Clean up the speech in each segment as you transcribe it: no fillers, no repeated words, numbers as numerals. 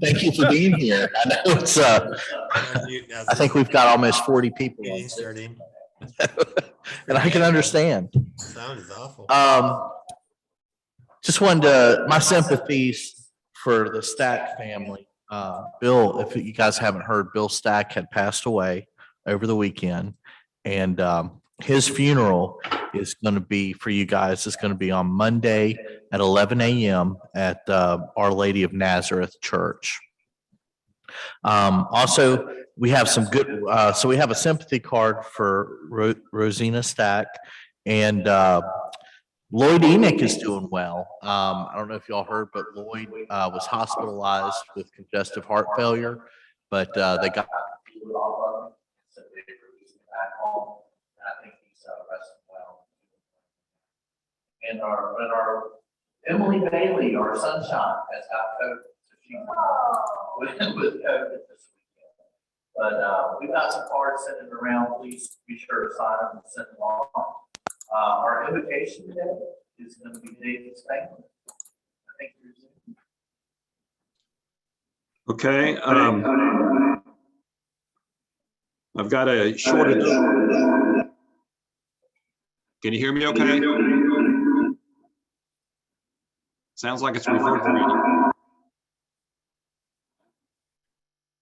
Thank you for being here. I know it's, I think we've got almost 40 people. And I can understand. Sound is awful. Just wanted to, my sympathies for the Stack family. Bill, if you guys haven't heard, Bill Stack had passed away over the weekend. And his funeral is going to be, for you guys, it's going to be on Monday at 11 a.m. at Our Lady of Nazareth Church. Also, we have some good, so we have a sympathy card for Rosina Stack, and Lloyd Enoch is doing well. I don't know if y'all heard, but Lloyd was hospitalized with congestive heart failure, but they got back home. I think he's resting well. And our Emily Bailey, our sunshine, has got COVID. So she's with COVID this weekend. But we've got some cards sitting around. Please be sure to sign them and send them along. Our invitation today is going to be David's family. I think you're okay. I've got a shortage. Can you hear me okay? Sounds like it's reverberating.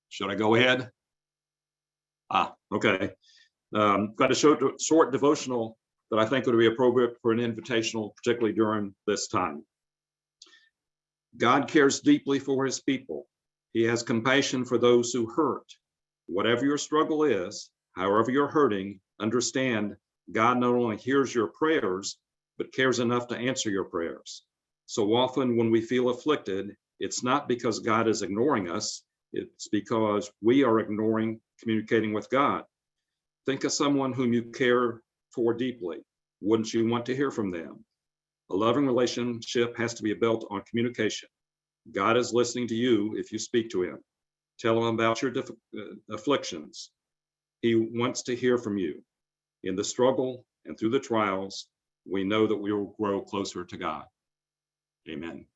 Should I go ahead? Okay. Got a short devotional that I think would be appropriate for an invitational, particularly during this time. God cares deeply for his people. He has compassion for those who hurt. Whatever your struggle is, however you're hurting, understand God not only hears your prayers, but cares enough to answer your prayers. So often when we feel afflicted, it's not because God is ignoring us, it's because we are ignoring communicating with God. Think of someone whom you care for deeply. Wouldn't you want to hear from them? A loving relationship has to be built on communication. God is listening to you if you speak to him. Tell him about your afflictions. He wants to hear from you. In the struggle and through the trials, we know that we will grow closer to God. Amen.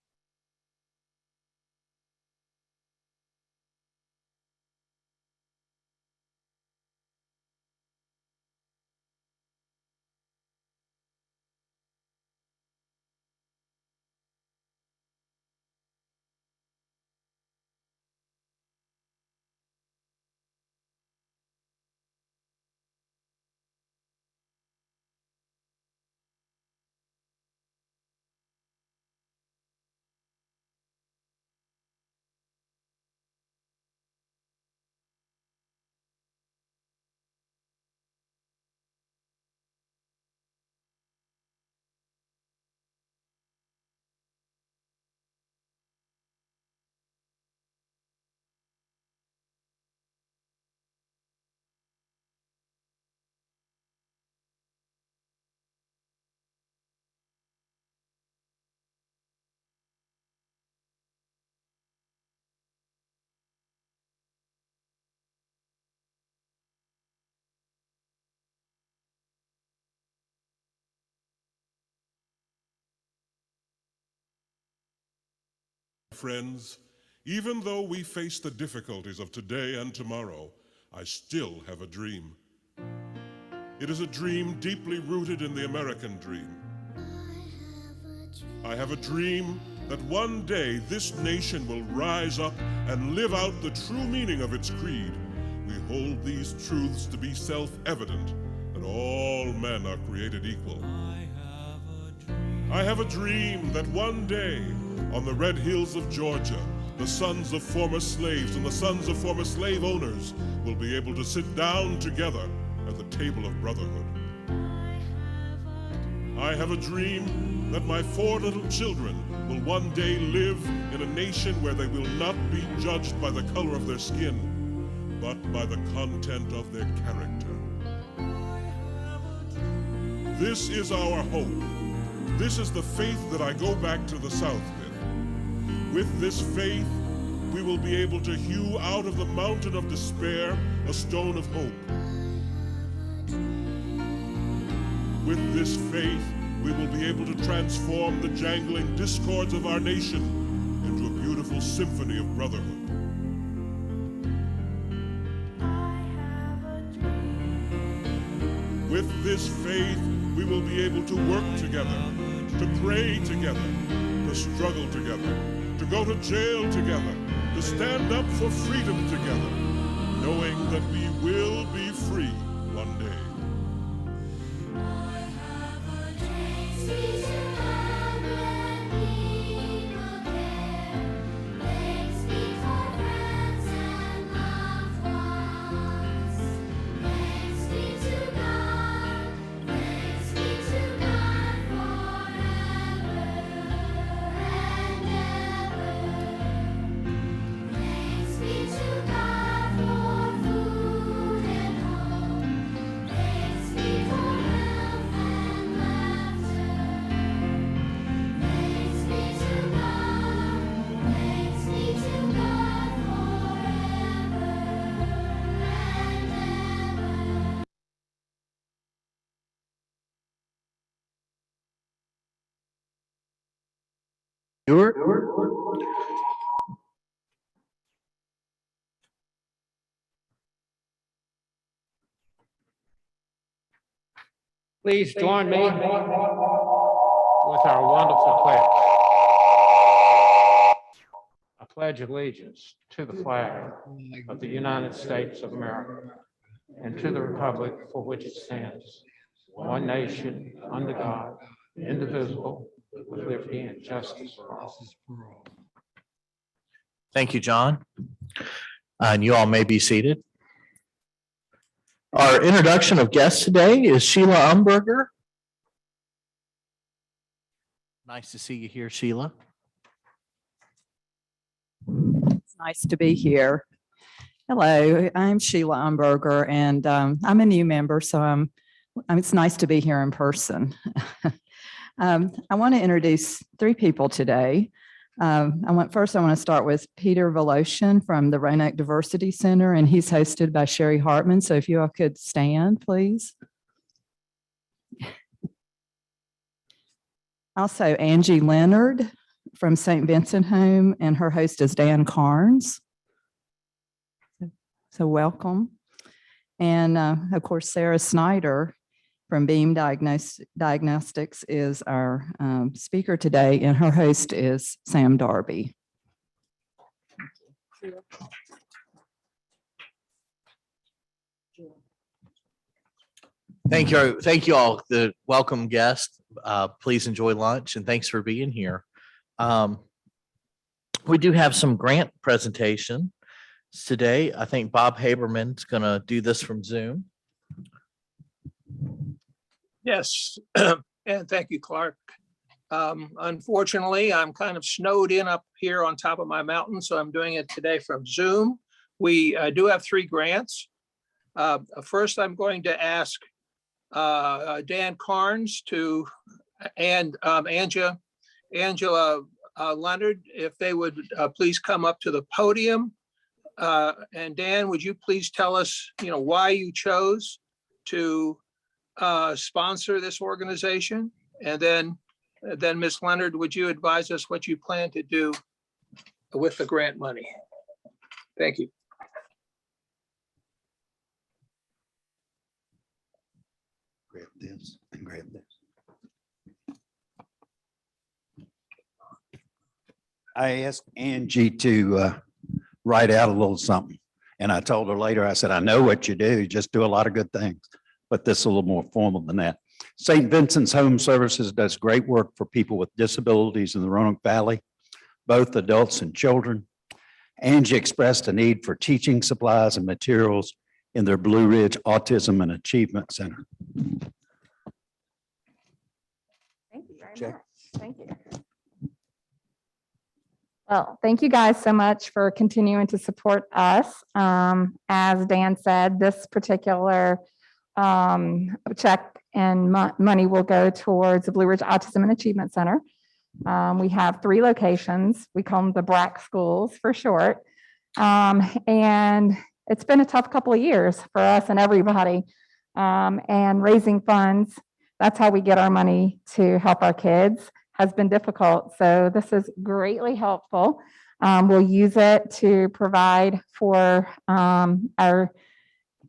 Friends, even though we face the difficulties of today and tomorrow, I still have a dream. It is a dream deeply rooted in the American dream. I have a dream that one day this nation will rise up and live out the true meaning of its creed. We hold these truths to be self-evident, that all men are created equal. I have a dream that one day, on the red hills of Georgia, the sons of former slaves and the sons of former slave owners will be able to sit down together at the table of brotherhood. I have a dream that my 4 little children will one day live in a nation where they will not be judged by the color of their skin, but by the content of their character. This is our hope. This is the faith that I go back to the South with. With this faith, we will be able to hew out of the mountain of despair a stone of hope. With this faith, we will be able to transform the jangling discords of our nation into a beautiful beautiful symphony of brotherhood. With this faith, we will be able to work together, to pray together, to struggle together, to go to jail together, to stand up for freedom together, knowing that we will be free one day. Please join me with our wonderful pledge. I pledge allegiance to the flag of the United States of America and to the republic for which it stands, one nation, under God, indivisible, with liberty and justice for all. Thank you, John. And you all may be seated. Our introduction of guests today is Sheila Umberger. Nice to see you here, Sheila. It's nice to be here. Hello, I'm Sheila Umberger, and I'm a new member, so it's nice to be here in person. I want to introduce three people today. First, I want to start with Peter Voloshin from the Roanoke Diversity Center, and he's hosted by Sherry Hartman. So if you all could stand, please. Also, Angie Leonard from St. Vincent Home, and her host is Dan Carnes. So welcome. And of course, Sarah Snyder from Beam Diagnostics is our speaker today, and her host is Sam Darby. Thank you all, the welcome guests. Please enjoy lunch, and thanks for being here. We do have some grant presentation today. I think Bob Haberman's going to do this from Zoom. Yes, and thank you, Clark. Unfortunately, I'm kind of snowed in up here on top of my mountain, so I'm doing it today from Zoom. We do have three grants. First, I'm going to ask Dan Carnes and Angela Leonard if they would please come up to the podium. And Dan, would you please tell us, why you chose to sponsor this organization? And then Ms. Leonard, would you advise us what you plan to do with the grant money? Thank you. Grab this and grab this. I asked Angie to write out a little something, and I told her later, I said, I know what you do, just do a lot of good things, but this is a little more formal than that. St. Vincent's Home Services does great work for people with disabilities in the Roanoke Valley, both adults and children. Angie expressed a need for teaching supplies and materials in their Blue Ridge Autism and Achievement Center. Thank you very Check. much. Thank you. Well, thank you guys so much for continuing to support us. As Dan said, this particular check and money will go towards the Blue Ridge Autism and Achievement Center. We have 3 locations. We call them the BRAC schools for short. And it's been a tough couple of years for us and everybody. And raising funds, that's how we get our money to help our kids, has been difficult. So this is greatly helpful. We'll use it to provide for our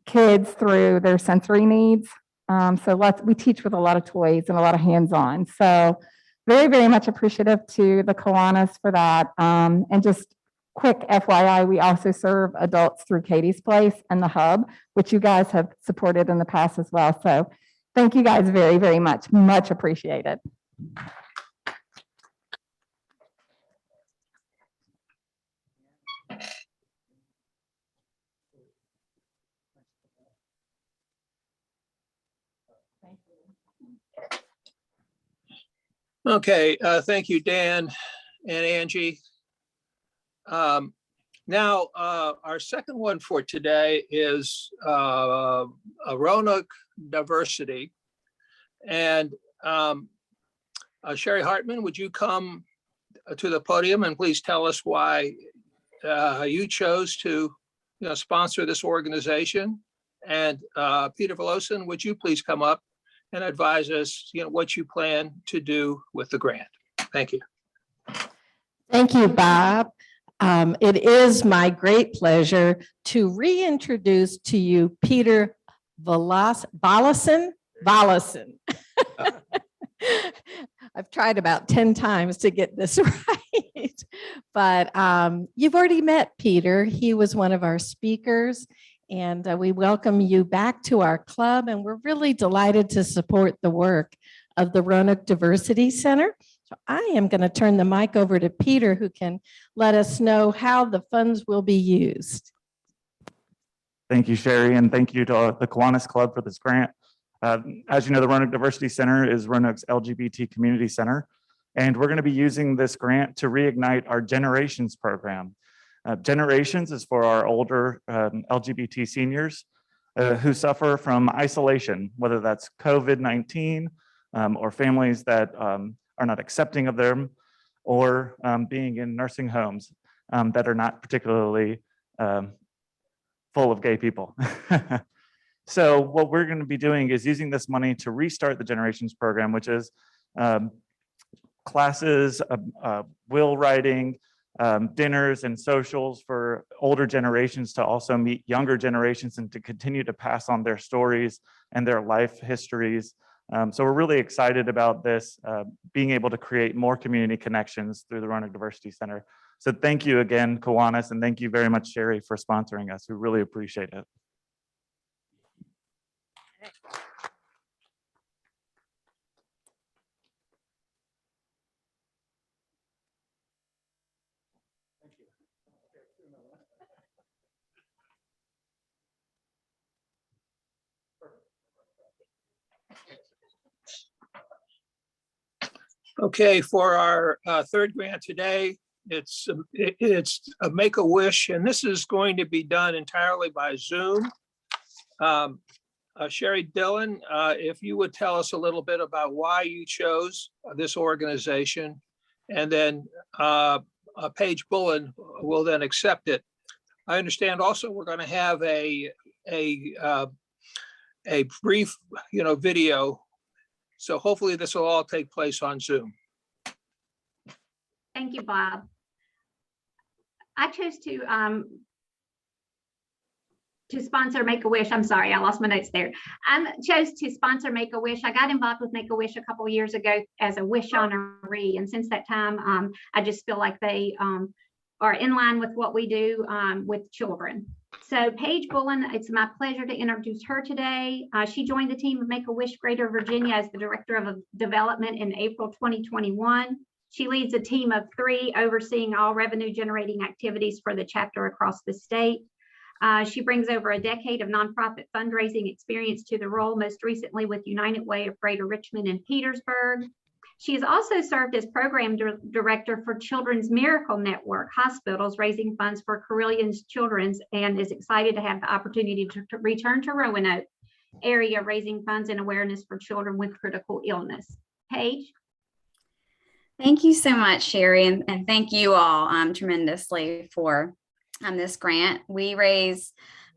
kids through their sensory needs. We teach with a lot of toys and a lot of hands-on. So very, very much appreciative to the Kiwanis for that. And just quick FYI, we also serve adults through Katie's Place and the Hub, which you guys have supported in the past as well. So thank you guys very, very much. Much appreciated. Okay, thank you, Dan and Angie. Now, our second one for today is a Roanoke diversity. And Sherry Hartman, would you come to the podium and please tell us why you chose to sponsor this organization? And Peter Velosin, would you please come up and advise us what you plan to do with the grant? Thank you. Thank you, Bob. It is my great pleasure to reintroduce to you Peter Velosin. I've tried about 10 times to get this right, but you've already met Peter. He was one of our speakers, and we welcome you back to our club, and we're really delighted to support the work of the Roanoke Diversity Center. So I am going to turn the mic over to Peter, who can let us know how the funds will be used. Thank you, Sherry, and thank you to the Kiwanis Club for this grant. As you know, the Roanoke Diversity Center is Roanoke's LGBT community center, and we're going to be using this grant to reignite our Generations program. Generations is for our older LGBT seniors who suffer from isolation, whether that's COVID-19 or families that are not accepting of them, or being in nursing homes that are not particularly full of gay people. So what we're going to be doing is using this money to restart the Generations program, which is classes, will writing, dinners and socials for older generations to also meet younger generations and to continue to pass on their stories and their life histories. So we're really excited about this, being able to create more community connections through the Roanoke Diversity Center. So thank you again, Kiwanis, and thank you very much, Sherry, for sponsoring us. We really appreciate it. Okay, for our third grant today, it's a Make-A-Wish, and this is going to be done entirely by Zoom. Sherry Dillon, if you would tell us a little bit about why you chose this organization, and then Paige Bullen will then accept it. I understand also we're going to have a brief, video. So hopefully this will all take place on Zoom. Thank you, Bob. I chose to sponsor Make-A-Wish. I'm sorry, I lost my notes there. I chose to sponsor Make-A-Wish. I got involved with Make-A-Wish a couple of years ago as a wish honoree, and since that time, I just feel like they are in line with what we do with children. So Paige Bullen, it's my pleasure to introduce her today. She joined the team of Make-A-Wish Greater Virginia as the Director of Development in April 2021. She leads a team of 3 overseeing all revenue generating activities for the chapter across the state. She brings over a decade of nonprofit fundraising experience to the role, most recently with United Way of Greater Richmond and Petersburg. She has also served as program director for Children's Miracle Network Hospitals, raising funds for Carilions Children's, and is excited to have the opportunity to return to Roanoke area, raising funds and awareness for children with critical illness. Paige? Thank you so much, Sherry, and thank you all tremendously for this grant. We raise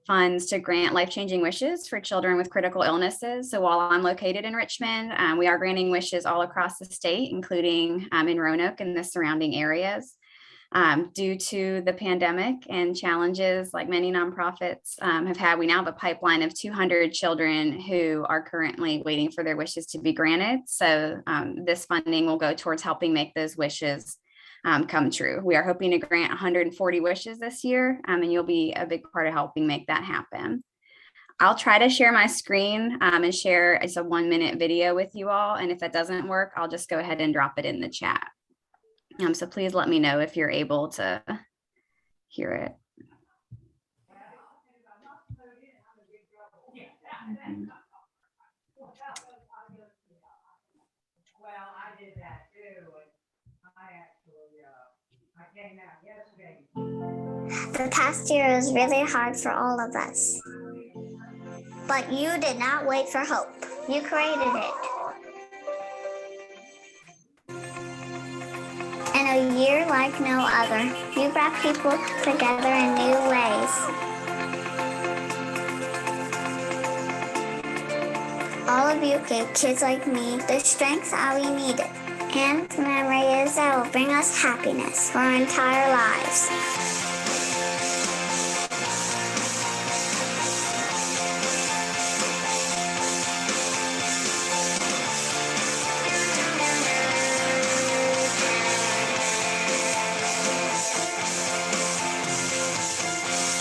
funds to grant life-changing wishes for children with critical illnesses. So while I'm located in Richmond, we are granting wishes all across the state, including in Roanoke and the surrounding areas. Due to the pandemic and challenges like many nonprofits have had, we now have a pipeline of 200 children who are currently waiting for their wishes to be granted. So this funding will go towards helping make those wishes come true. We are hoping to grant 140 wishes this year, and you'll be a big part of helping make that happen. I'll try to share my screen and share a 1-minute video with you all. And if that doesn't work, I'll just go ahead and drop it in the chat. So please let me know if you're able to hear it. Well, I did that too. I came out yesterday. The past year was really hard for all of us. But you did not wait for hope. You created it. In a year like no other, you brought people together in new ways. All of you gave kids like me the strength that we needed and memories that will bring us happiness for our entire lives.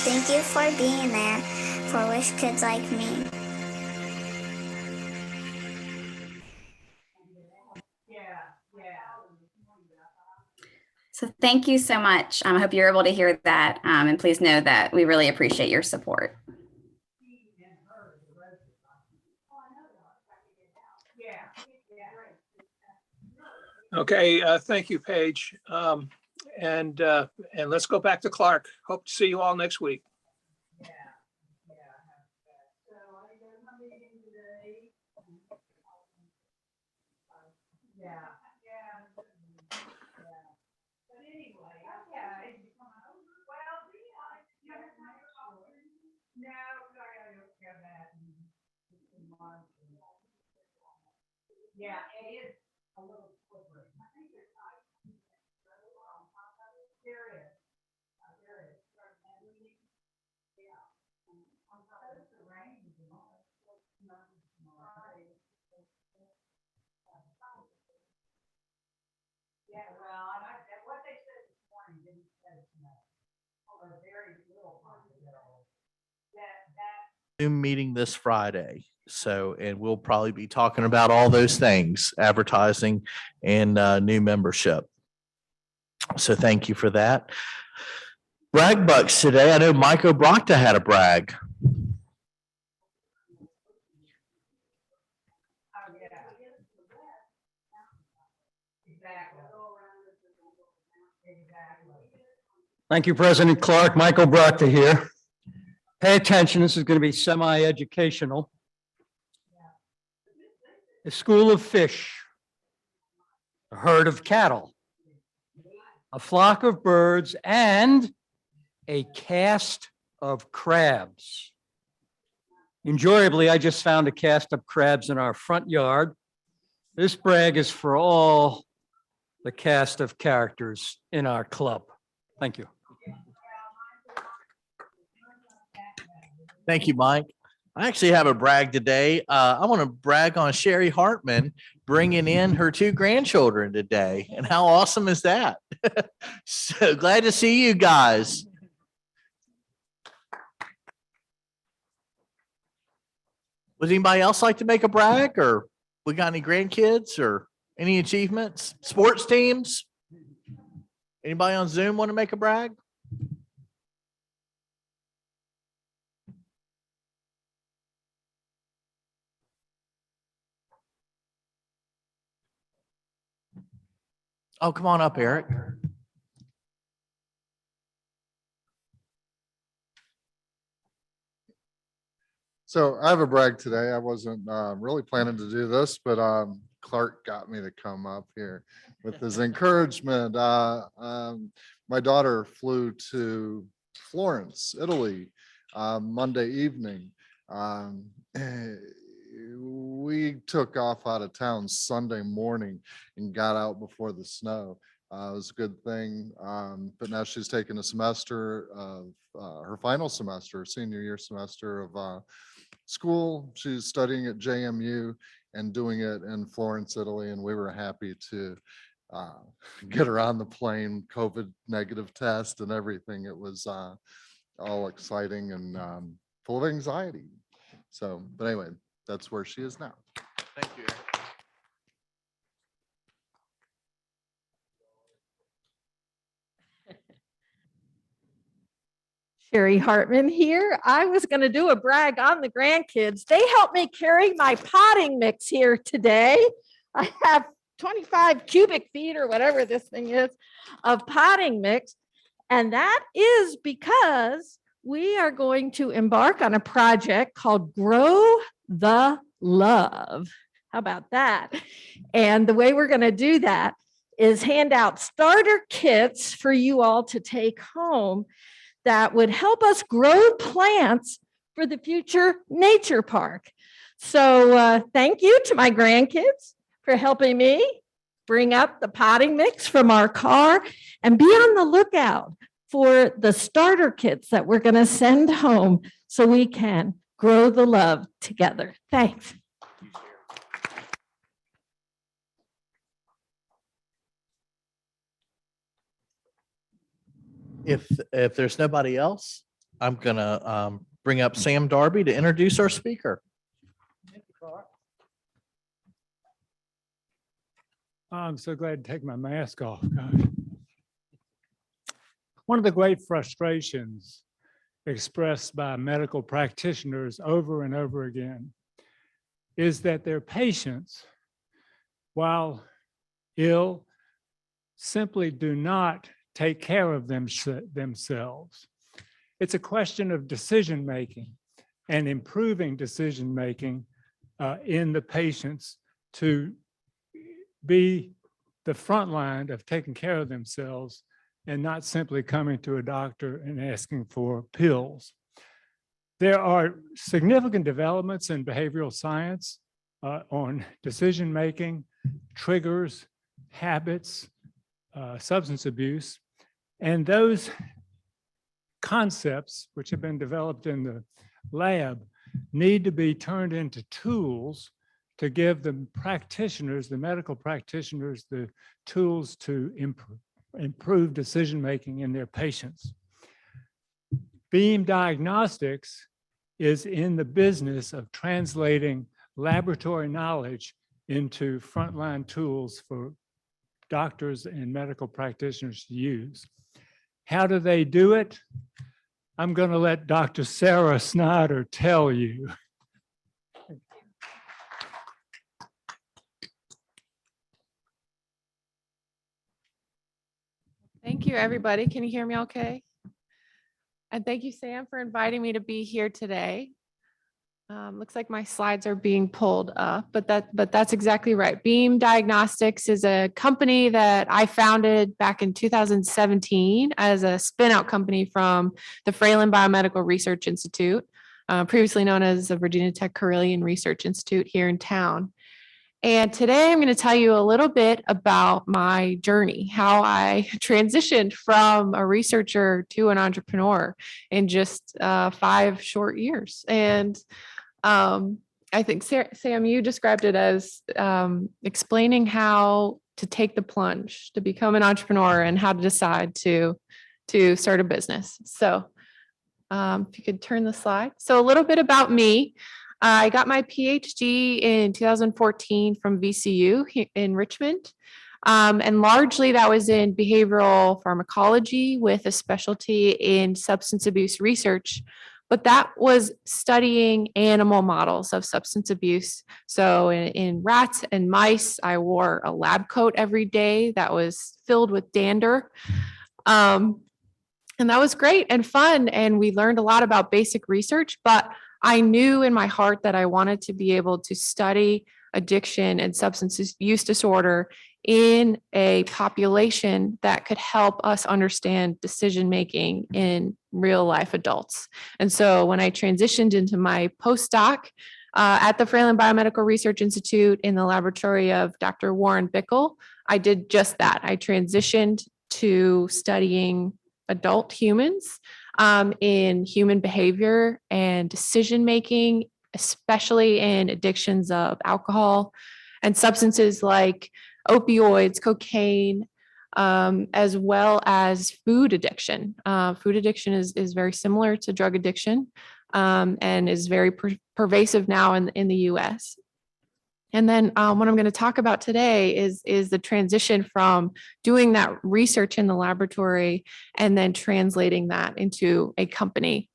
Thank you for being there for Wish Kids Like Me. So thank you so much. I hope you're able to hear that. And please know that we really appreciate your support. Okay, thank you, Paige. And let's go back to Clark. Hope to see you all next week. Yeah, it is a little slippery. There is. There is. Yeah. On top of the rain. Yeah, well, what they said this morning didn't say snow. Or very little possibility. That Zoom meeting this Friday. So, and we'll probably be talking about all those things, advertising and new membership. So thank you for that. Brag bucks today. I know Mike O'Brocta had a brag. Thank you, President Clark. Michael Brocta here. Pay attention. This is going to be semi-educational. A school of fish, a herd of cattle, a flock of birds, and a cast of crabs. Enjoyably, I just found a cast of crabs in our front yard. This brag is for all the cast of characters in our club. Thank you. Thank you, Mike. I actually have a brag today. I want to brag on Sherry Hartman bringing in her 2 grandchildren today. And how awesome is that? So glad to see you guys. Would anybody else like to make a brag, or we got any grandkids or any achievements? Sports teams? Anybody on Zoom want to make a brag? Oh, come on up, Eric. So I have a brag today. I wasn't really planning to do this, but Clark got me to come up here with his encouragement. My daughter flew to Florence, Italy, Monday evening. We took off out of town Sunday morning and got out before the snow. It was a good thing. But now she's taking a semester of her final semester, senior year semester of school. She's studying at JMU and doing it in Florence, Italy. And we were happy to get her on the plane, COVID negative test and everything. It was all exciting and full of anxiety. So, but anyway, that's where she is now. Thank you, Eric. Sherry Hartman here. I was going to do a brag on the grandkids. They helped me carry my potting mix here today. I have 25 cubic feet or whatever this thing is of potting mix. And that is because we are going to embark on a project called Grow the Love. How about that? And the way we're going to do that is hand out starter kits for you all to take home that would help us grow plants for the future nature park. So thank you to my grandkids for helping me bring up the potting mix from our car, and be on the lookout for the starter kits that we're going to send home so we can grow the love together. Thanks. If there's nobody else, I'm gonna bring up Sam Darby to introduce our speaker. I'm so glad to take my mask off. Gosh. One of the great frustrations expressed by medical practitioners over and over again is that their patients, while ill, simply do not take care of themselves. It's a question of decision-making and improving decision-making in the patients to be the front line of taking care of themselves and not simply coming to a doctor and asking for pills. There are significant developments in behavioral science on decision-making, triggers, habits, substance abuse, and those concepts which have been developed in the lab need to be turned into tools to give the practitioners, the medical practitioners, the tools to improve decision-making in their patients. Beam Diagnostics is in the business of translating laboratory knowledge into frontline tools for doctors and medical practitioners to use. How do they do it? I'm going to let Dr. Sarah Snyder tell you. Thank you, everybody. Can you hear me okay? And thank you, Sam, for inviting me to be here today. Looks like my slides are being pulled up, but that's exactly right. Beam Diagnostics is a company that I founded back in 2017 as a spin-out company from the Fralin Biomedical Research Institute, previously known as the Virginia Tech Carilion Research Institute here in town. And today I'm going to tell you a little bit about my journey, how I transitioned from a researcher to an entrepreneur in just 5 short years. And I think, Sam, you described it as explaining how to take the plunge, to become an entrepreneur and how to decide to start a business. So if you could turn the slide. So a little bit about me. I got my PhD in 2014 from VCU in Richmond. And largely that was in behavioral pharmacology with a specialty in substance abuse research. But that was studying animal models of substance abuse. So in rats and mice, I wore a lab coat every day that was filled with dander. And that was great and fun. And we learned a lot about basic research, but I knew in my heart that I wanted to be able to study addiction and substance use disorder in a population that could help us understand decision-making in real life adults. And so when I transitioned into my postdoc at the Fralin Biomedical Research Institute in the laboratory of Dr. Warren Bickel, I did just that. I transitioned to studying adult humans in human behavior and decision making, especially in addictions of alcohol and substances like opioids, cocaine, as well as food addiction. Food addiction is very similar to drug addiction and is very pervasive now in the US. And then what I'm going to talk about today is the transition from doing that research in the laboratory and then translating that into a company.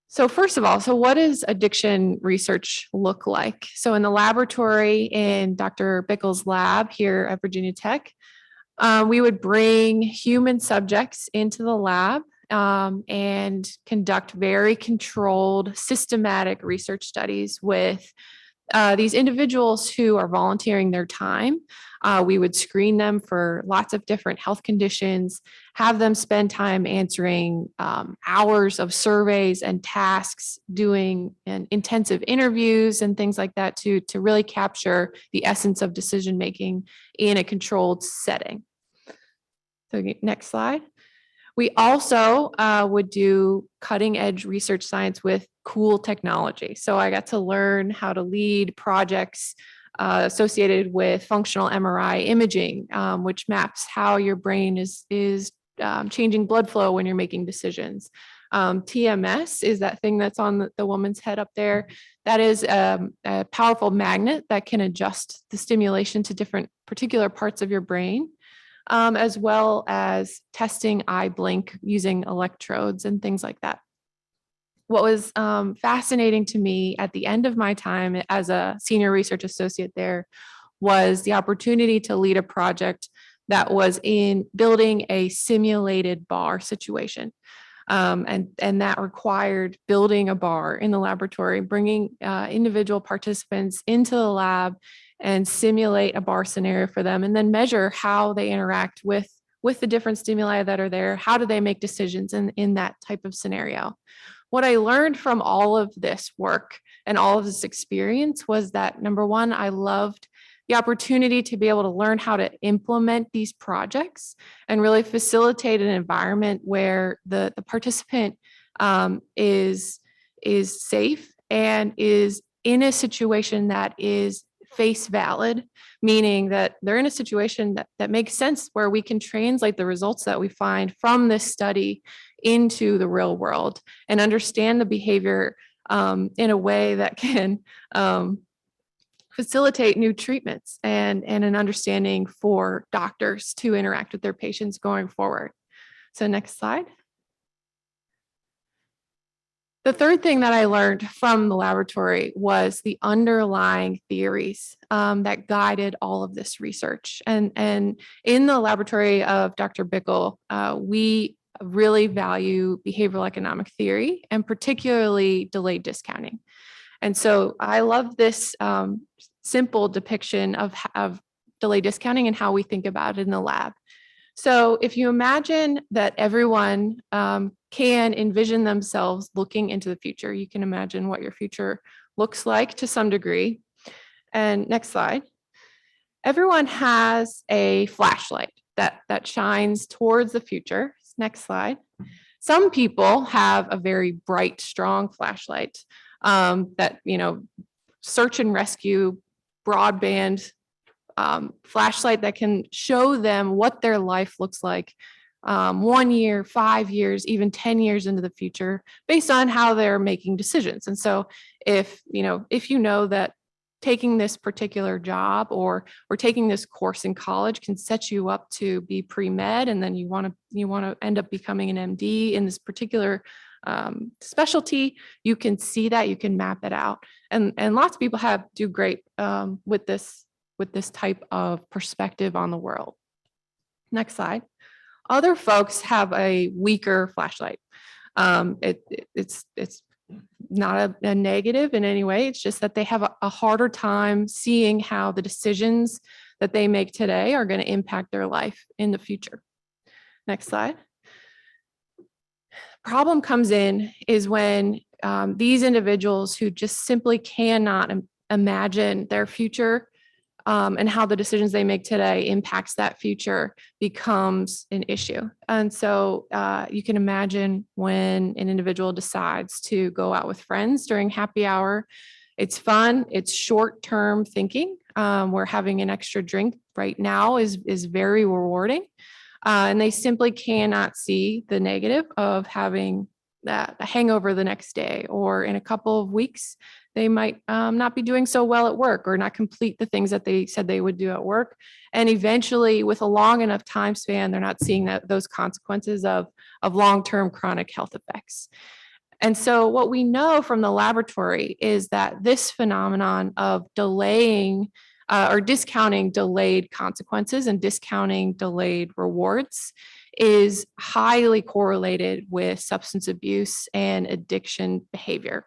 So first of all, so what does addiction research look like? So in the laboratory in Dr. Bickle's lab here at Virginia Tech, we would bring human subjects into the lab and conduct very controlled, systematic research studies with these individuals who are volunteering their time. We would screen them for lots of different health conditions, have them spend time answering hours of surveys and tasks, doing intensive interviews and things like that to really capture the essence of decision making in a controlled setting. So next slide. We also would do cutting edge research science with cool technology. So I got to learn how to lead projects associated with functional MRI imaging, which maps how your brain is changing blood flow when you're making decisions. TMS is that thing that's on the woman's head up there. That is a powerful magnet that can adjust the stimulation to different particular parts of your brain. As well as testing eye blink using electrodes and things like that. What was fascinating to me at the end of my time as a senior research associate there was the opportunity to lead a project that was in building a simulated bar situation. And that required building a bar in the laboratory, bringing individual participants into the lab and simulate a bar scenario for them, and then measure how they interact with the different stimuli that are there. How do they make decisions in that type of scenario? What I learned from all of this work and all of this experience was that, number one, I loved the opportunity to be able to learn how to implement these projects and really facilitate an environment where the participant is safe and is in a situation that is face valid, meaning that they're in a situation that makes sense, where we can translate the results that we find from this study into the real world and understand the behavior in a way that can facilitate new treatments and an understanding for doctors to interact with their patients going forward. So next slide. The third thing that I learned from the laboratory was the underlying theories that guided all of this research. And in the laboratory of Dr. Bickle, we really value behavioral economic theory and particularly delayed discounting. And so I love this simple depiction of delayed discounting and how we think about it in the lab. So if you imagine that everyone can envision themselves looking into the future, you can imagine what your future looks like to some degree. And next slide. Everyone has a flashlight that shines towards the future. Next slide. Some people have a very bright, strong flashlight that, search and rescue broadband flashlight that can show them what their life looks like 1 year, 5 years, even 10 years into the future, based on how they're making decisions. And so if you know that taking this particular job or taking this course in college can set you up to be pre-med, and then you want to end up becoming an MD in this particular specialty, you can see that, you can map it out. And lots of people do great with this type of perspective on the world. Next slide. Other folks have a weaker flashlight. It's not a negative in any way. It's just that they have a harder time seeing how the decisions that they make today are going to impact their life in the future. Next slide. Problem comes in is when these individuals who just simply cannot imagine their future and how the decisions they make today impacts that future becomes an issue. And so you can imagine when an individual decides to go out with friends during happy hour, it's fun, it's short-term thinking, where having an extra drink right now is very rewarding. And they simply cannot see the negative of having that a hangover the next day, or in a couple of weeks, they might not be doing so well at work or not complete the things that they said they would do at work. And eventually, with a long enough time span, they're not seeing those consequences of long-term chronic health effects. And so what we know from the laboratory is that this phenomenon of delaying or discounting delayed consequences and discounting delayed rewards is highly correlated with substance abuse and addiction behavior.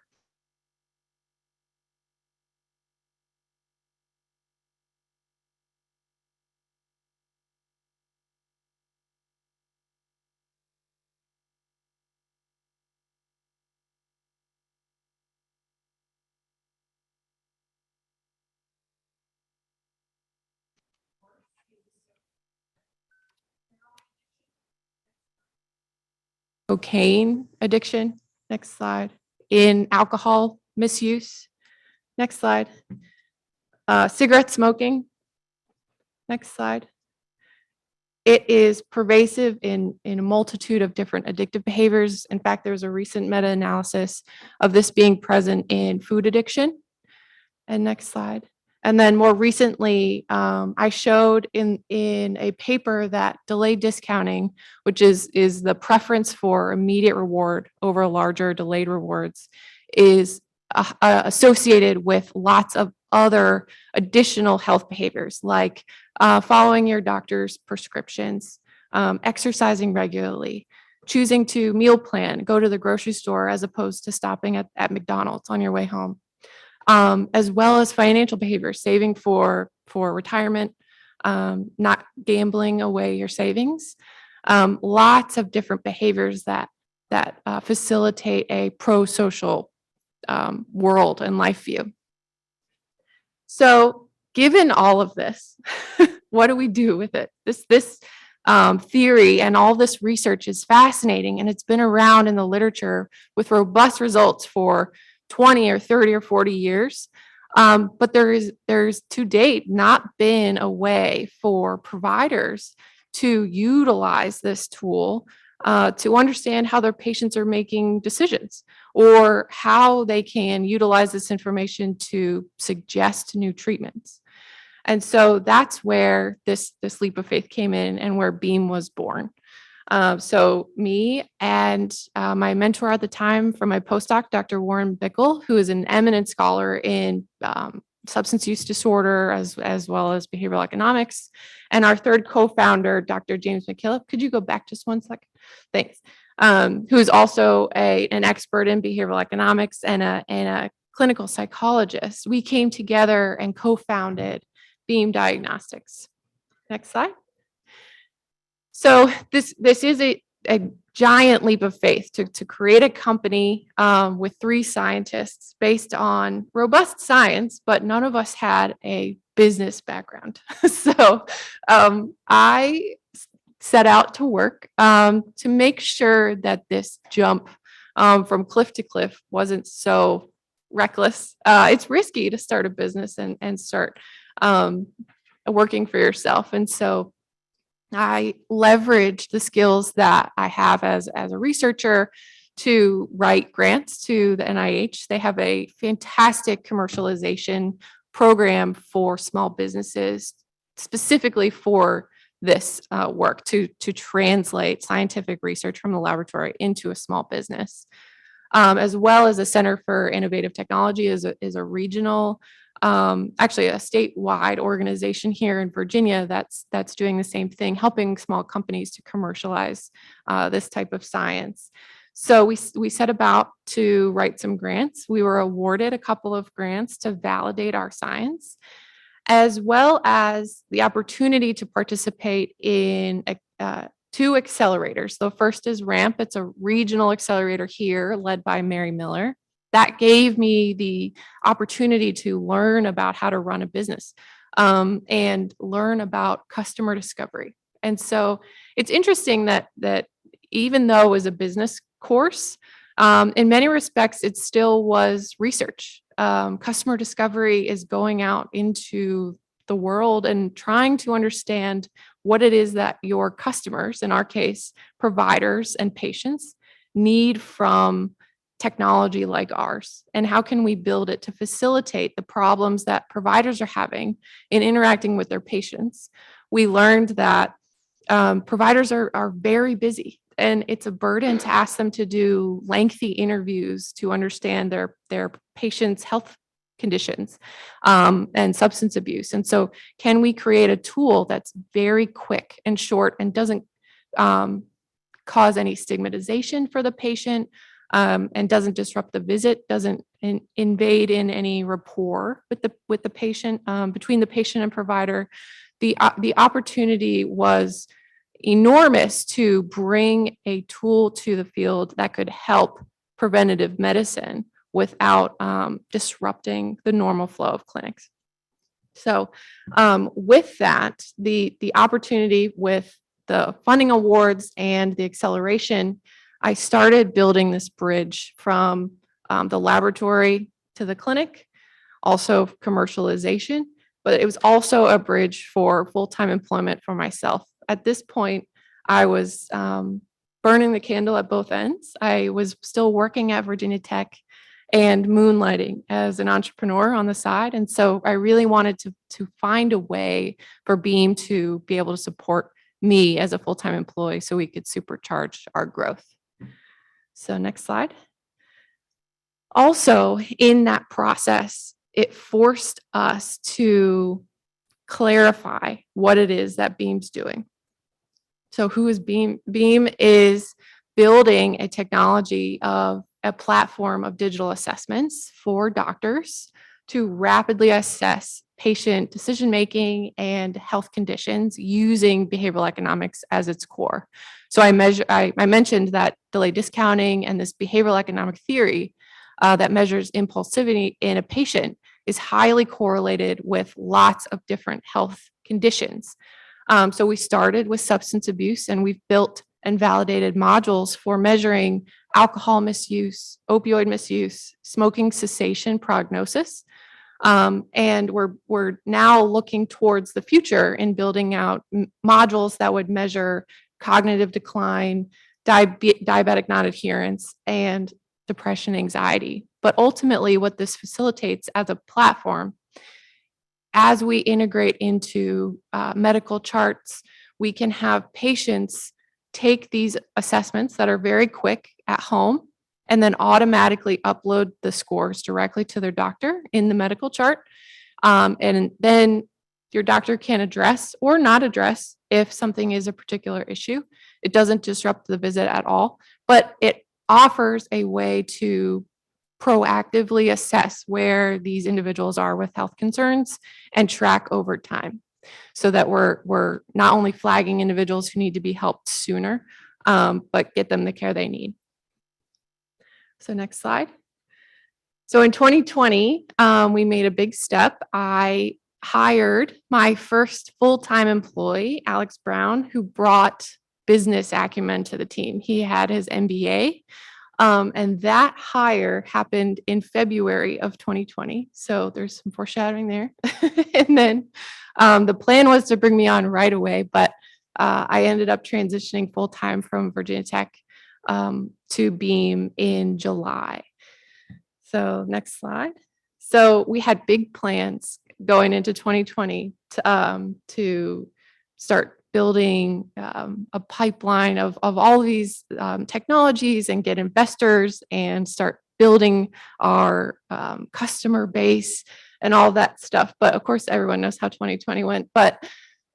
Cocaine addiction, next slide. In alcohol misuse, next slide. Cigarette smoking, next slide. It is pervasive in a multitude of different addictive behaviors. In fact, there's a recent meta-analysis of this being present in food addiction. And next slide. And then more recently, I showed in a paper that delayed discounting, which is the preference for immediate reward over larger delayed rewards, is associated with lots of other additional health behaviors, like following your doctor's prescriptions, exercising regularly, choosing to meal plan, go to the grocery store as opposed to stopping at McDonald's on your way home. As well as financial behavior, saving for retirement, not gambling away your savings. Lots of different behaviors that facilitate a pro-social world and life view. So given all of this, what do we do with it? This theory and all this research is fascinating, and it's been around in the literature with robust results for 20 or 30 or 40 years. But there's to date not been a way for providers to utilize this tool to understand how their patients are making decisions, or how they can utilize this information to suggest new treatments. And so that's where this leap of faith came in, and where Beam was born. So me and my mentor at the time from my postdoc, Dr. Warren Bickel, who is an eminent scholar in substance use disorder as well as behavioral economics, and our third co-founder, Dr. James McKillop. Could you go back just one second? Thanks. Who is also an expert in behavioral economics and a clinical psychologist. We came together and co-founded Beam Diagnostics. Next slide. So this is a giant leap of faith to create a company with 3 scientists based on robust science, but none of us had a business background. So I set out to work to make sure that this jump from cliff to cliff wasn't so reckless. It's risky to start a business and start working for yourself. And so I leverage the skills that I have as a researcher to write grants to the NIH. They have a fantastic commercialization program for small businesses, specifically for this work to translate scientific research from the laboratory into a small business. As well as the Center for Innovative Technology is a regional, actually a statewide organization here in Virginia that's doing the same thing, helping small companies to commercialize this type of science. So we set about to write some grants. We were awarded a couple of grants to validate our science, as well as the opportunity to participate in 2 accelerators. The first is RAMP. It's a regional accelerator here led by Mary Miller. That gave me the opportunity to learn about how to run a business. and learn about customer discovery. And so it's interesting that even though it was a business course, in many respects, it still was research. Customer discovery is going out into the world and trying to understand what it is that your customers, in our case, providers and patients, need from technology like ours, and how can we build it to facilitate the problems that providers are having in interacting with their patients. We learned that providers are very busy, and it's a burden to ask them to do lengthy interviews to understand their patients' health conditions and substance abuse. And so can we create a tool that's very quick and short and doesn't cause any stigmatization for the patient, and doesn't disrupt the visit, doesn't invade in any rapport with the patient, between the patient and provider. The opportunity was enormous to bring a tool to the field that could help preventative medicine without disrupting the normal flow of clinics. So with that, the opportunity with the funding awards and the acceleration, I started building this bridge from the laboratory to the clinic, also commercialization, but it was also a bridge for full-time employment for myself. At this point, I was burning the candle at both ends. I was still working at Virginia Tech and moonlighting as an entrepreneur on the side. And so I really wanted to find a way for Beam to be able to support me as a full-time employee so we could supercharge our growth. So next slide. Also, in that process, it forced us to clarify what it is that Beam's doing. So who is Beam? Beam is building a technology of a platform of digital assessments for doctors to rapidly assess patient decision-making and health conditions using behavioral economics as its core. So I mentioned that delay discounting and this behavioral economic theory that measures impulsivity in a patient is highly correlated with lots of different health conditions. So we started with substance abuse, and we've built and validated modules for measuring alcohol misuse, opioid misuse, smoking cessation prognosis. And we're now looking towards the future in building out modules that would measure cognitive decline, diabetic non-adherence, and depression, anxiety. But ultimately, what this facilitates as a platform, as we integrate into medical charts, we can have patients take these assessments that are very quick at home and then automatically upload the scores directly to their doctor in the medical chart. And then your doctor can address or not address if something is a particular issue. It doesn't disrupt the visit at all, but it offers a way to proactively assess where these individuals are with health concerns and track over time, so that we're not only flagging individuals who need to be helped sooner, but get them the care they need. So next slide. So in 2020, we made a big step. I hired my first full-time employee, Alex Brown, who brought business acumen to the team. He had his MBA, and that hire happened in February of 2020. So there's some foreshadowing there. And then the plan was to bring me on right away, but I ended up transitioning full-time from Virginia Tech to Beam in July. So next slide. So we had big plans going into 2020 to start building a pipeline of all these technologies and get investors and start building our customer base and all that stuff. But of course, everyone knows how 2020 went. But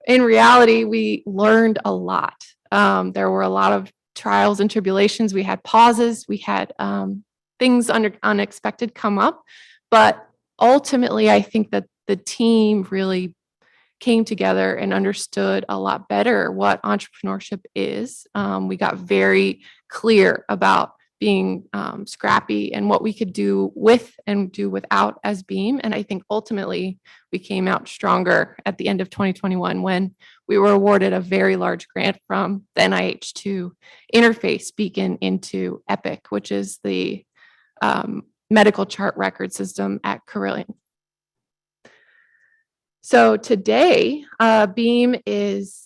in reality, we learned a lot. There were a lot of trials and tribulations. We had pauses. We had things unexpected come up. But ultimately, I think that the team really came together and understood a lot better what entrepreneurship is. We got very clear about being scrappy and what we could do with and do without as Beam. And I think ultimately we came out stronger at the end of 2021 when we were awarded a very large grant from the NIH to interface Beacon into Epic, which is the medical chart record system at Carilion. So today, Beam is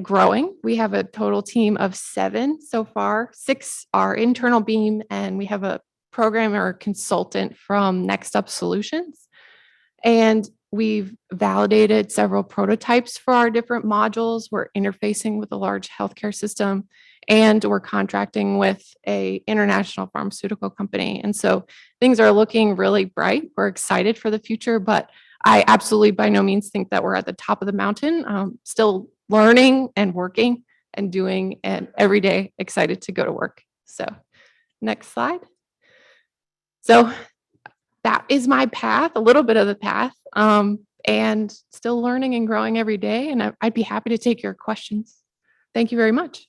growing. We have a total team of 7 so far. 6 are internal Beam, and we have a programmer consultant from Next Up Solutions. And we've validated several prototypes for our different modules. We're interfacing with a large healthcare system, and we're contracting with an international pharmaceutical company. And so things are looking really bright. We're excited for the future, but I absolutely by no means think that we're at the top of the mountain. Still learning and working and doing, and every day excited to go to work. So next slide. So that is my path, a little bit of the path, and still learning and growing every day. And I'd be happy to take your questions. Thank you very much.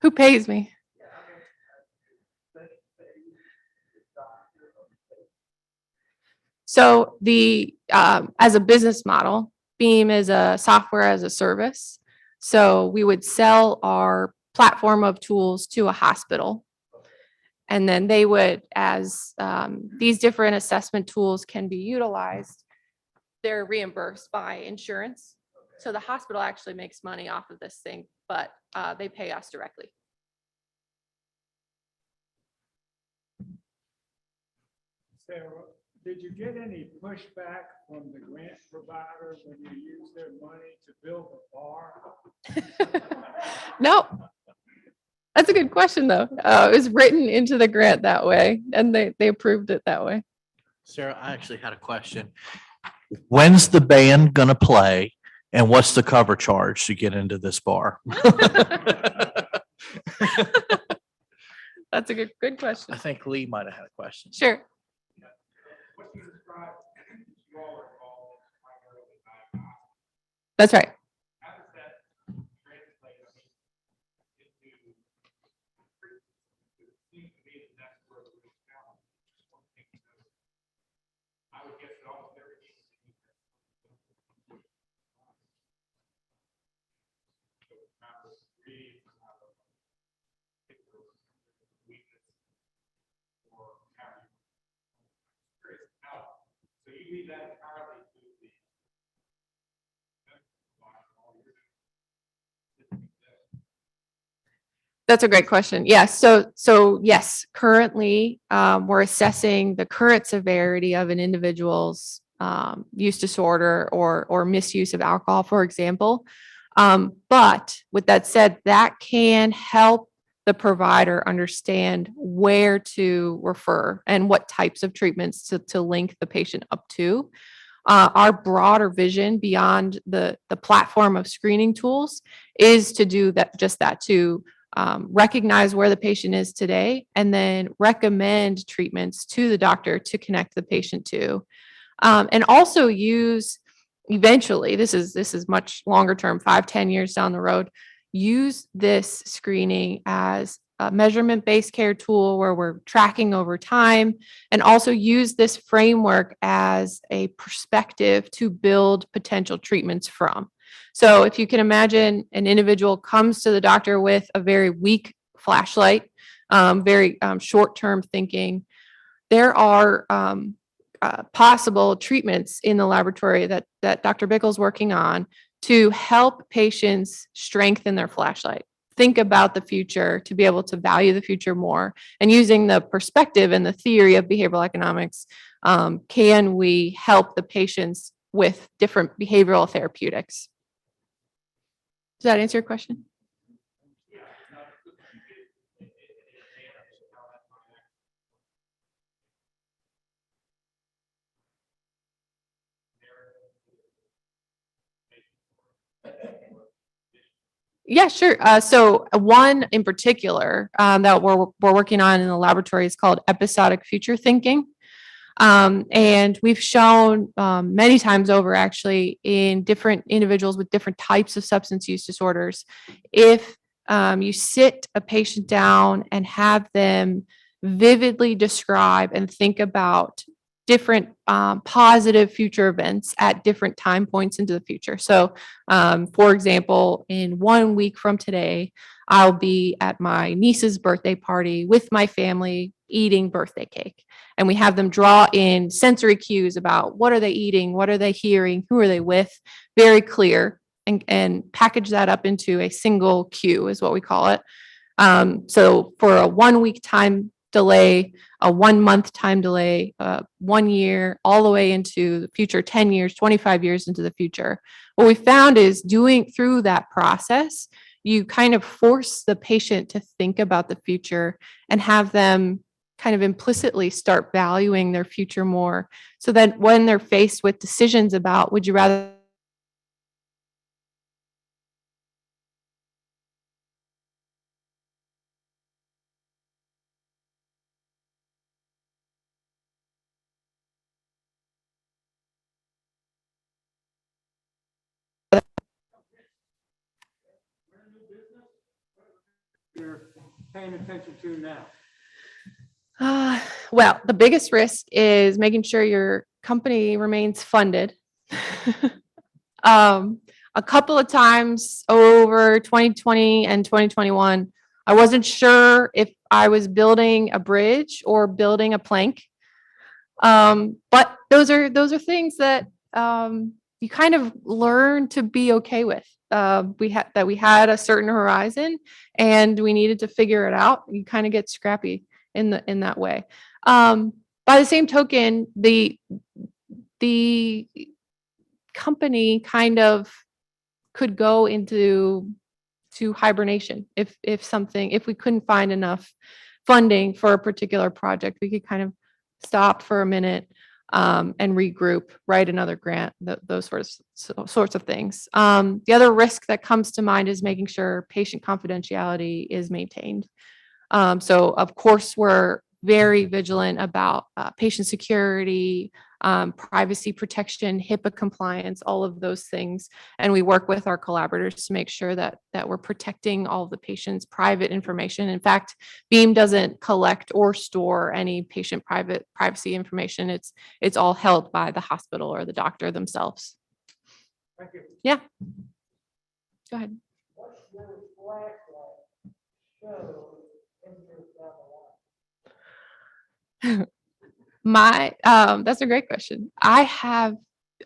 Who pays me? So as a business model, Beam is a software as a service. So we would sell our platform of tools to a hospital. And then they would, as these different assessment tools can be utilized, they're reimbursed by insurance. So the hospital actually makes money off of this thing, but they pay us directly. Sarah, did you get any pushback from the grant provider when you used their money to build a bar? No. That's a good question, though. It was written into the grant that way, and they approved it that way. Sarah, I actually had a question. When's the band gonna play, and what's the cover charge to get into this bar? That's a good question. I think Lee might have had a question. Sure. That's right. That's a great question. Yes. So yes, currently we're assessing the current severity of an individual's use disorder or misuse of alcohol, for example. But with that said, that can help the provider understand where to refer and what types of treatments to link the patient up to. Our broader vision beyond the platform of screening tools is to do that, just that, to recognize where the patient is today and then recommend treatments to the doctor to connect the patient to. And also use, eventually, this is much longer term, 5-10 years down the road, use this screening as a measurement-based care tool where we're tracking over time, and also use this framework as a perspective to build potential treatments from. So if you can imagine an individual comes to the doctor with a very weak flashlight, very short-term thinking, there are possible treatments in the laboratory that Dr. Bickle's working on to help patients strengthen their flashlight, think about the future, to be able to value the future more. And using the perspective and the theory of behavioral economics, can we help the patients with different behavioral therapeutics? Does that answer your question? Yeah, sure. So one in particular that we're working on in the laboratory is called episodic future thinking. And we've shown many times over actually in different individuals with different types of substance use disorders, if you sit a patient down and have them vividly describe and think about different positive future events at different time points into the future. So, for example, in 1 week from today, I'll be at my niece's birthday party with my family eating birthday cake. And we have them draw in sensory cues about what are they eating, what are they hearing, who are they with, very clear, and package that up into a single cue is what we call it. So for a 1 week time delay, a 1 month time delay, 1 year, all the way into the future, 10 years, 25 years into the future. What we found is doing through that process, you kind of force the patient to think about the future and have them kind of implicitly start valuing their future more, so that when they're faced with decisions about, would you rather You're paying attention to now. well, the biggest risk is making sure your company remains funded. A couple of times over 2020 and 2021, I wasn't sure if I was building a bridge or building a plank. But those are things that you kind of learn to be okay with. We had a certain horizon and we needed to figure it out. You kind of get scrappy in that way. By the same token, the company kind of could go into hibernation if we couldn't find enough funding for a particular project. We could kind of stop for a minute and regroup, write another grant, those sorts of things. The other risk that comes to mind is making sure patient confidentiality is maintained. So of course, we're very vigilant about patient security, privacy protection, HIPAA compliance, all of those things. And we work with our collaborators to make sure that we're protecting all of the patient's private information. In fact, Beam doesn't collect or store any patient privacy information. It's all held by the hospital or the doctor themselves. Thank you. Yeah. Go ahead. What's your flashlight show in your That's a great question. I have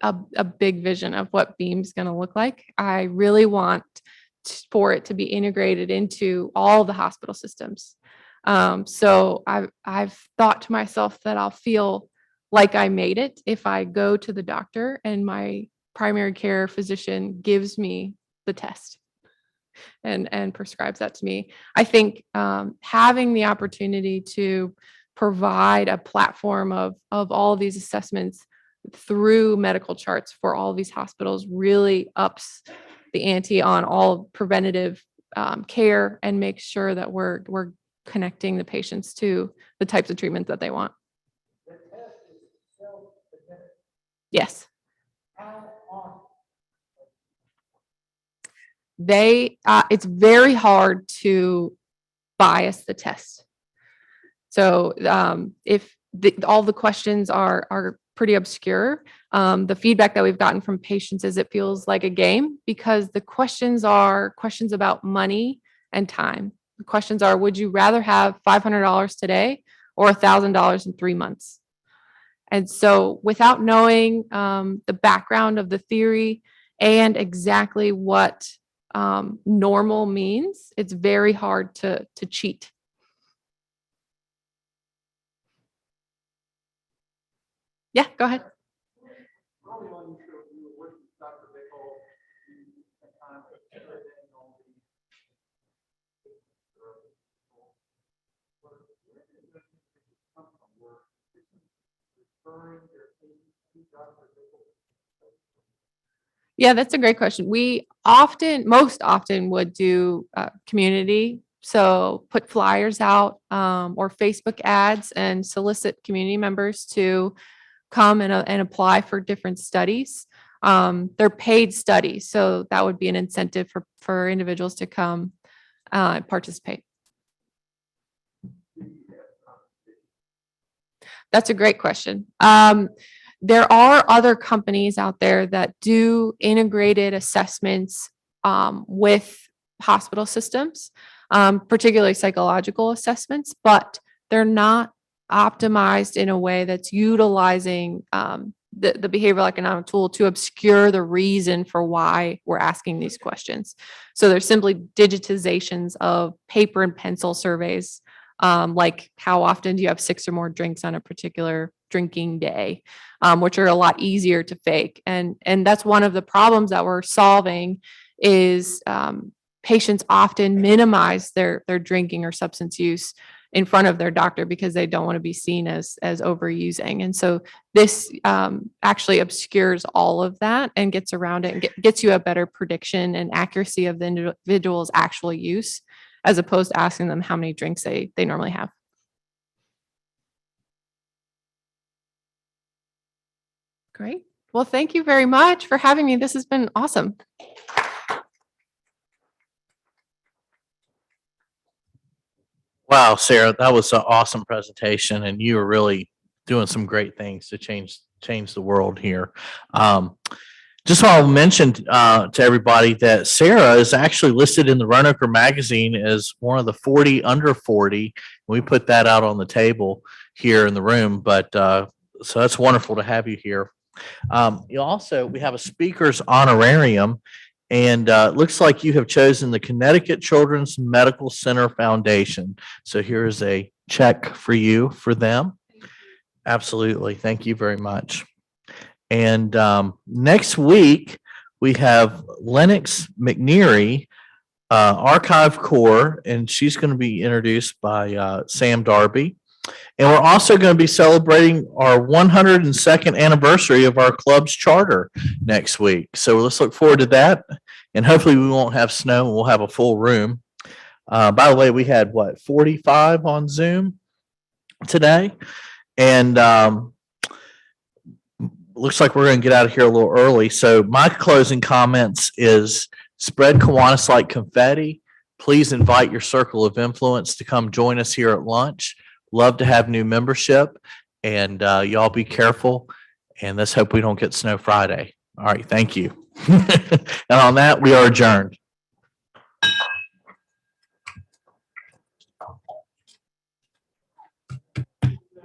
a big vision of what Beam's going to look like. I really want for it to be integrated into all the hospital systems. So I've thought to myself that I'll feel like I made it if I go to the doctor and my primary care physician gives me the test and prescribes that to me. I think having the opportunity to provide a platform of all of these assessments through medical charts for all of these hospitals really ups the ante on all preventative care and makes sure that we're connecting the patients to the types of treatment that they want. The test is self-administered. Yes. How often? It's very hard to bias the test. So if all the questions are pretty obscure, the feedback that we've gotten from patients is it feels like a game because the questions are questions about money and time. The questions are, would you rather have $500 today or $1,000 in 3 months? And so without knowing the background of the theory and exactly what normal means, it's very hard to cheat. Yeah, go ahead. Yeah, that's a great question. We most often would do community So put flyers out or Facebook ads and solicit community members to come and apply for different studies. They're paid studies, so that would be an incentive for individuals to come and participate. That's a great question. There are other companies out there that do integrated assessments with hospital systems, particularly psychological assessments, but they're not optimized in a way that's utilizing the behavioral economic tool to obscure the reason for why we're asking these questions. So they're simply digitizations of paper and pencil surveys, like how often do you have 6 or more drinks on a particular drinking day, which are a lot easier to fake. And that's one of the problems that we're solving is patients often minimize their drinking or substance use in front of their doctor because they don't want to be seen as overusing. And so this actually obscures all of that and gets around it and gets you a better prediction and accuracy of the individual's actual use, as opposed to asking them how many drinks they normally have. Great. Well, thank you very much for having me. This has been awesome. Wow, Sarah, that was an awesome presentation, and you are really doing some great things to change the world here. Just want to mention to everybody that Sarah is actually listed in the Roanoke magazine as one of the 40 under 40. We put that out on the table here in the room, but so that's wonderful to have you here. We have a speaker's honorarium, and it looks like you have chosen the Connecticut Children's Medical Center Foundation. So here's a check for you for them. Absolutely. Thank you very much. And next week, we have Lennox McNeary, Archive Corps, and she's going to be introduced by Sam Darby. And we're also going to be celebrating our 102nd anniversary of our club's charter next week. So let's look forward to that. And hopefully we won't have snow and we'll have a full room. By the way, we had 45 on Zoom today. And looks like we're going to get out of here a little early. So my closing comments is spread Kiwanis like confetti. Please invite your circle of influence to come join us here at lunch. Love to have new membership, and y'all be careful, and let's hope we don't get snow Friday. All right, thank you. And on that, we are adjourned.